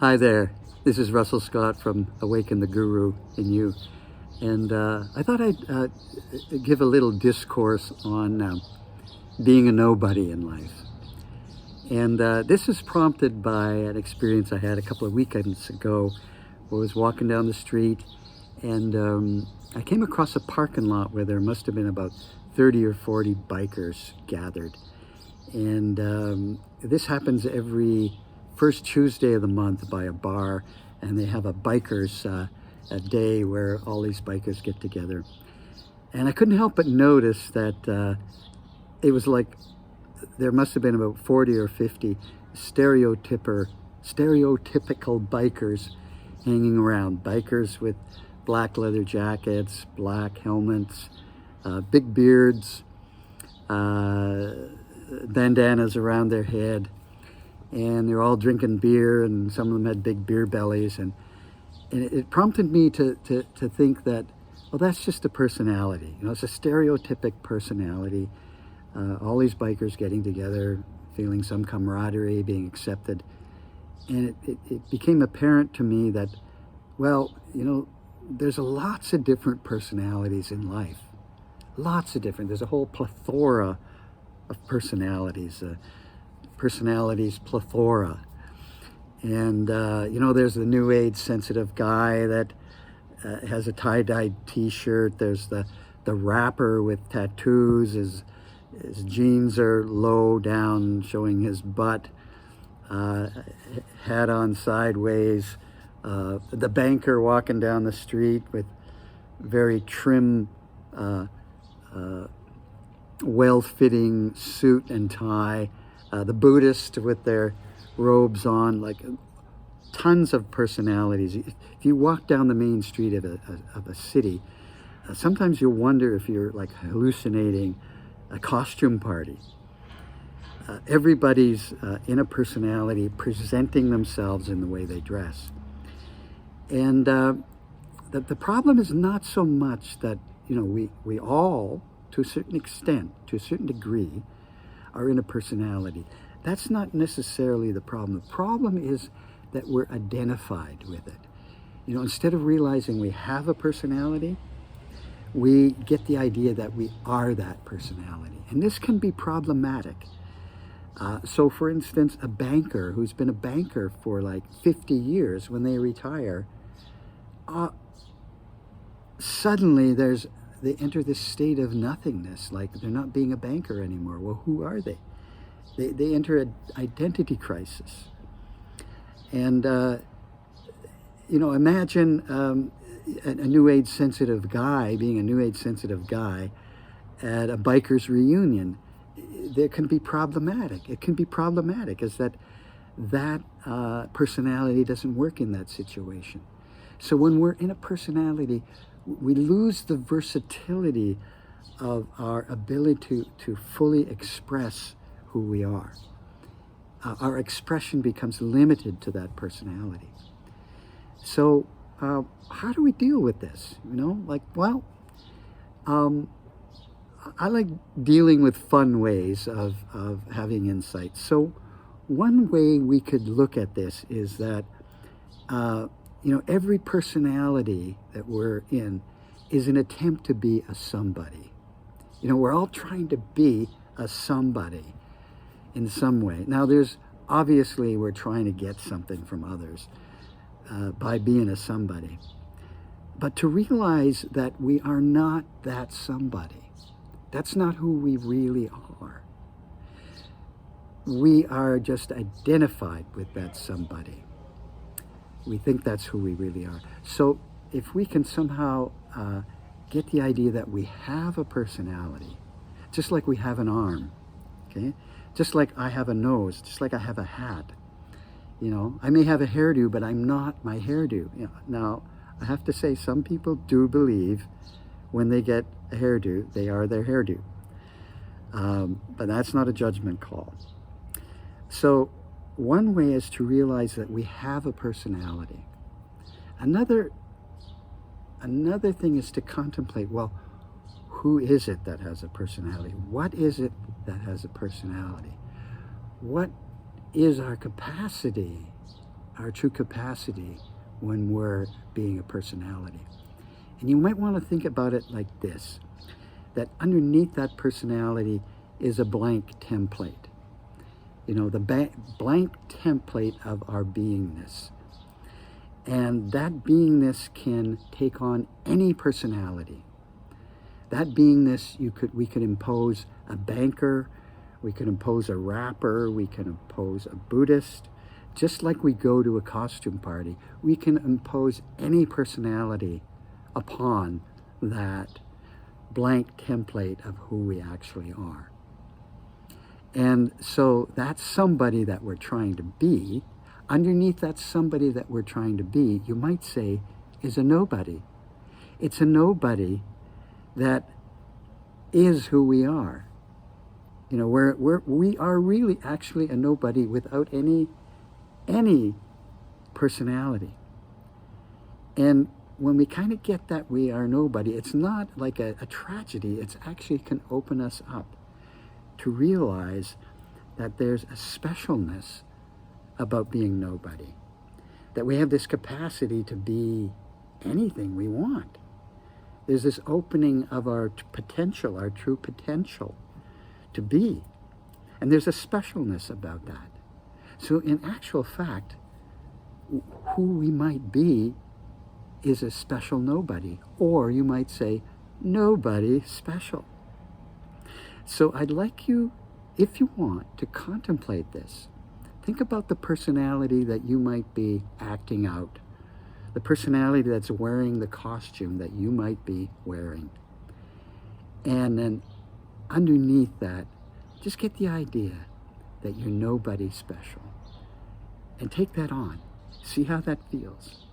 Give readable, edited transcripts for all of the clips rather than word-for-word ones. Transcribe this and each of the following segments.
Hi there, this is Russell Scott from Awaken the Guru in You. And I thought I'd give a little discourse on being a nobody in life. And this is prompted by an experience I had a couple of weekends ago. I was walking down the street and I came across a parking lot where there must have been about 30 or 40 bikers gathered. And this happens every first Tuesday of the month by a bar, and they have a bikers a day where all these bikers get together. And I couldn't help but notice that it was like there must have been about 40 or 50 stereotypical bikers hanging around. Bikers with black leather jackets, black helmets, big beards, bandanas around their head, and they're all drinking beer, and some of them had big beer bellies, and it prompted me to think that, well, that's just a personality. It's a stereotypic personality. All these bikers getting together, feeling some camaraderie, being accepted. And it became apparent to me that, well, there's lots of different personalities in life. Lots of different. There's a whole plethora of personalities. Personalities plethora. And, there's the new age sensitive guy that has a tie-dyed t-shirt. There's the rapper with tattoos. His jeans are low down, showing his butt, hat on sideways. The banker walking down the street with very trim, well-fitting suit and tie. The Buddhist with their robes on, like tons of personalities. If you walk down the main street of a city, sometimes you'll wonder if you're like hallucinating a costume party. Everybody's in a personality, presenting themselves in the way they dress. And the problem is not so much that, we all, to a certain extent, to a certain degree, are in a personality. That's not necessarily the problem. The problem is that we're identified with it. Instead of realizing we have a personality, we get the idea that we are that personality. And this can be problematic. So for instance, a banker who's been a banker for like 50 years, when they retire, suddenly they enter this state of nothingness, like they're not being a banker anymore. Well, who are they? They enter an identity crisis. And, imagine a new age sensitive guy being a new age sensitive guy at a biker's reunion. There can be problematic. It can be problematic is that personality doesn't work in that situation. So when we're in a personality, we lose the versatility of our ability to fully express who we are. Our expression becomes limited to that personality. So how do we deal with this? I like dealing with fun ways of having insight. So one way we could look at this is that every personality that we're in is an attempt to be a somebody. We're all trying to be a somebody in some way. Now, obviously we're trying to get something from others by being a somebody. But to realize that we are not that somebody, that's not who we really are. We are just identified with that somebody. We think that's who we really are. So if we can somehow get the idea that we have a personality, just like we have an arm, okay? Just like I have a nose, just like I have a hat. I may have a hairdo, but I'm not my hairdo. Now, I have to say, some people do believe when they get a hairdo, they are their hairdo. But that's not a judgment call. So one way is to realize that we have a personality. Another thing is to contemplate, well, who is it that has a personality? What is it that has a personality? What is our capacity our true capacity when we're being a personality. And you might want to think about it like this, that underneath that personality is a blank template. You know, the blank template of our beingness. And that beingness can take on any personality. That beingness, we could impose a banker, we could impose a rapper, we can impose a Buddhist. Just like we go to a costume party, we can impose any personality upon that blank template of who we actually are. And so that's somebody that we're trying to be. Underneath that somebody that we're trying to be, you might say, is a nobody. It's a nobody that is who we are. You know, we are really actually a nobody without any personality. And when we kind of get that we are nobody, it's not like a tragedy. It's actually can open us up to realize that there's a specialness about being nobody, that we have this capacity to be anything we want. There's this opening of our potential, our true potential to be. And there's a specialness about that. So in actual fact, who we might be is a special nobody, or you might say nobody special. So I'd like you, if you want, to contemplate this. Think about the personality that you might be acting out, the personality that's wearing the costume that you might be wearing. And then underneath that, just get the idea that you're nobody special. And take that on. See how that feels.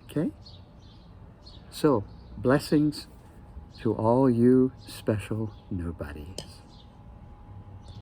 Okay? So, blessings to all you special nobodies.